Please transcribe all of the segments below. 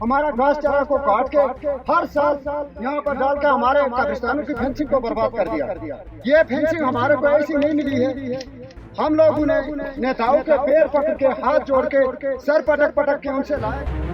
हमारा घास चारा को काट के हर साल यहाँ पर डाल के हमारे कब्रिस्तानों की फेंसिंग को बर्बाद कर दिया। ये फेंसिंग हमारे को ऐसी नहीं मिली है। हम लोगों ने नेताओं के पैर पकड़ के हाथ जोड़ के सर पटक पटक के उनसे लाए।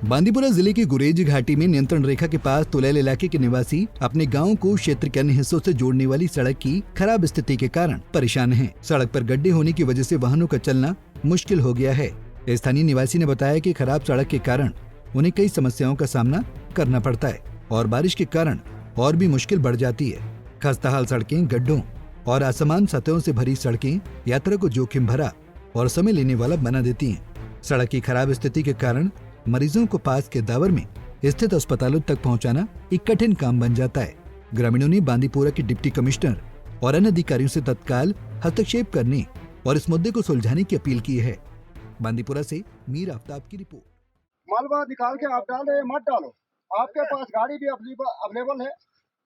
बांदीपुरा जिले की गुरेज घाटी में नियंत्रण रेखा के पास तुलैल इलाके के निवासी अपने गांव को क्षेत्र के अन्य हिस्सों से जोड़ने वाली सड़क की खराब स्थिति के कारण परेशान हैं। सड़क पर गड्ढे होने की वजह से वाहनों का चलना मुश्किल हो गया है। स्थानीय निवासी ने बताया कि खराब सड़क के कारण उन्हें कई समस्याओं का सामना करना पड़ता है और बारिश के कारण और भी मुश्किल बढ़ जाती है। खस्ताहाल सड़कें, गड्ढों और असमान सतहों से भरी सड़कें यात्रा को जोखिम भरा और समय लेने वाला बना देती हैं। सड़क की खराब स्थिति के कारण मरीजों को पास के दावर में स्थित अस्पतालों तक पहुंचाना एक कठिन काम बन जाता है। ग्रामीणों ने बांदीपुरा के डिप्टी कमिश्नर और अन्य अधिकारियों से तत्काल हस्तक्षेप करने और इस मुद्दे को सुलझाने की अपील की है। बांदीपुरा से मीर आफ्ताब की रिपोर्ट। मलबा निकाल के आप डाल रहे, मत डालो। आपके पास गाड़ी भी अवेलेबल है,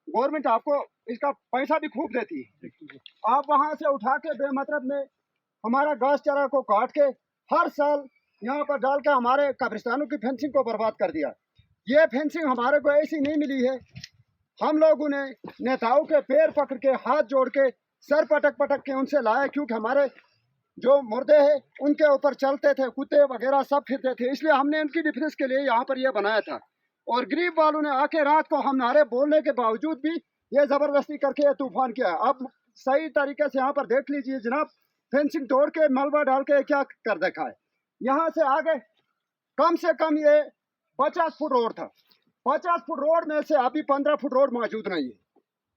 गवर्नमेंट आपको इसका पैसा भी खूब देती है। आप वहां से उठा के बेमतलब में हमारा घास चारा को काट के हर साल यहाँ पर डाल के हमारे कब्रिस्तानों की फेंसिंग को बर्बाद कर दिया। ये फेंसिंग हमारे को ऐसी नहीं मिली है। हम लोगों ने नेताओं के पैर पकड़ के हाथ जोड़ के सर पटक पटक के उनसे लाया, क्योंकि हमारे जो मुर्दे हैं उनके ऊपर चलते थे, कुत्ते वगैरह सब फिरते थे। इसलिए हमने उनकी डिफेंस के लिए यहाँ पर यह बनाया था। और गरीब वालों ने आके रात को हम नारे बोलने के बावजूद भी ये जबरदस्ती करके ये तूफान किया। अब सही तरीके से यहाँ पर देख लीजिए जनाब, फेंसिंग तोड़ के मलबा डाल के क्या कर देखा है। यहाँ से आगे कम से कम ये 50 फुट रोड था। 50 फुट रोड में से अभी 15 फुट रोड मौजूद नहीं है।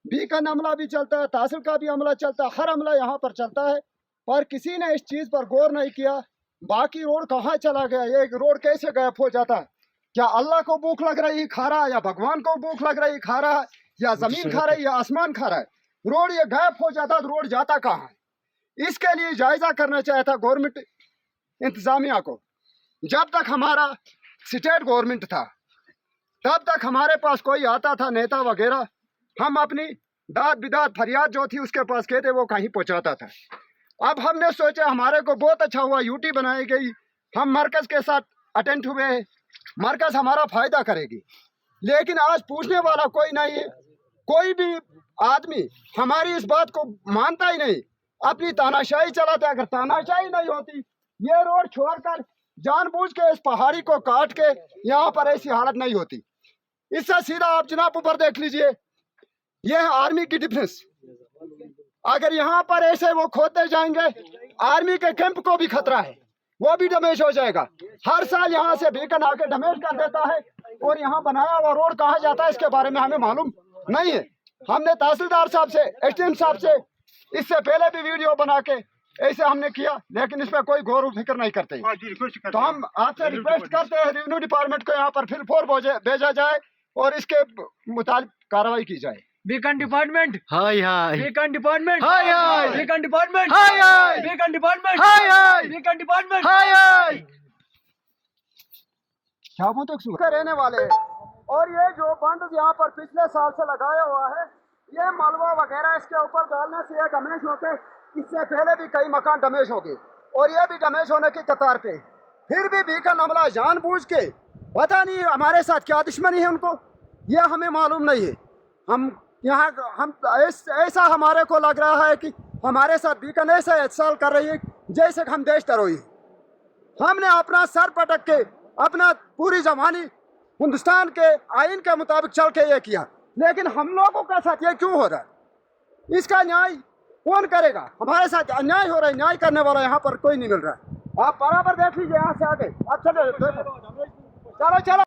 बीकन अमला भी चलता है, तहसील का भी अमला चलता है, हर अमला यहाँ पर चलता है, पर किसी ने इस चीज पर गौर नहीं किया। बाकी रोड कहाँ चला गया, ये रोड कैसे गायब हो जाता है? क्या अल्लाह को भूख लग रही खा रहा है, या भगवान को भूख लग रही खा रहा है, या जमीन खा रही, या आसमान खा रहा है? रोड ये गायब हो जाता तो रोड जाता कहाँ है? इसके लिए जायजा करना चाहिए था गवर्नमेंट इंतजामिया को। जब तक हमारा स्टेट गवर्नमेंट था तब तक हमारे पास कोई आता था नेता वगैरह, हम अपनी दाद बिदाद फरियाद जो थी उसके पास कहते वो कहीं पहुंचाता था। अब हमने सोचा हमारे को बहुत अच्छा हुआ, यूटी बनाई गई, हम मरकज के साथ अटेंड हुए, मरकज हमारा फायदा करेगी। लेकिन आज पूछने वाला कोई नहीं है। कोई भी आदमी हमारी इस बात को मानता ही नहीं, अपनी तानाशाही चलाता है। अगर तानाशाही नहीं होती ये रोड छोड़कर जानबूझ के इस पहाड़ी को काट के यहाँ पर ऐसी हालत नहीं होती। इससे सीधा आप जनाब ऊपर देख लीजिए, ये है आर्मी की डिफेंस। अगर यहाँ पर ऐसे वो खोदते जाएंगे, आर्मी के कैंप को भी खतरा है, वो भी डैमेज हो जाएगा। हर साल यहाँ से बीकन आके डैमेज कर देता है और यहाँ बनाया हुआ रोड कहाँ जाता है इसके बारे में हमें मालूम नहीं है। हमने तहसीलदार साहब से, एसडीएम साहब से इससे पहले भी वीडियो बना के ऐसे हमने किया, लेकिन इस पर कोई गौर व फिक्र नहीं करते। तो हम आपसे रिक्वेस्ट करते हैं रेवेन्यू डिपार्टमेंट को यहाँ पर फिल फोर भेजा जाए और इसके मुताबिक कार्रवाई की जाए। बीकन डिपार्टमेंट, हाय हाय। बीकन डिपार्टमेंट, हाय हाय। बीकन डिपार्टमेंट, हाय हाय। बीकन डिपार्टमेंट, हाय हाय। बीकन डिपार्टमेंट, हाय हाय। शामों तक सूखे रहने वाले हैं। और ये जो बंद यहाँ पर पिछले साल से लगाया हुआ है, ये मलबा वगैरह इसके ऊपर डालने से ये डैमेज होके, इससे पहले भी कई मकान डैमेज हो गए और ये भी डैमेज होने की कतार पे। फिर भी बीकन अमला जानबूझ के, पता नहीं हमारे साथ क्या दुश्मनी है उनको, ये हमें मालूम नहीं है। हम यहाँ हम ऐसा हमारे को लग रहा है कि हमारे साथ बीकन ऐसा इस्तेमाल कर रही है जैसे हम देशद्रोही। हमने अपना सर पटक के अपना पूरी जवानी हिंदुस्तान के आइन के मुताबिक चल के ये किया, लेकिन हम लोगों के साथ ये क्यों हो रहा है? इसका न्याय कौन करेगा? हमारे साथ अन्याय हो रहा है, न्याय करने वाला यहाँ पर कोई नहीं मिल रहा है। आप बराबर देख लीजिए यहाँ से आगे। अब चलो चलो।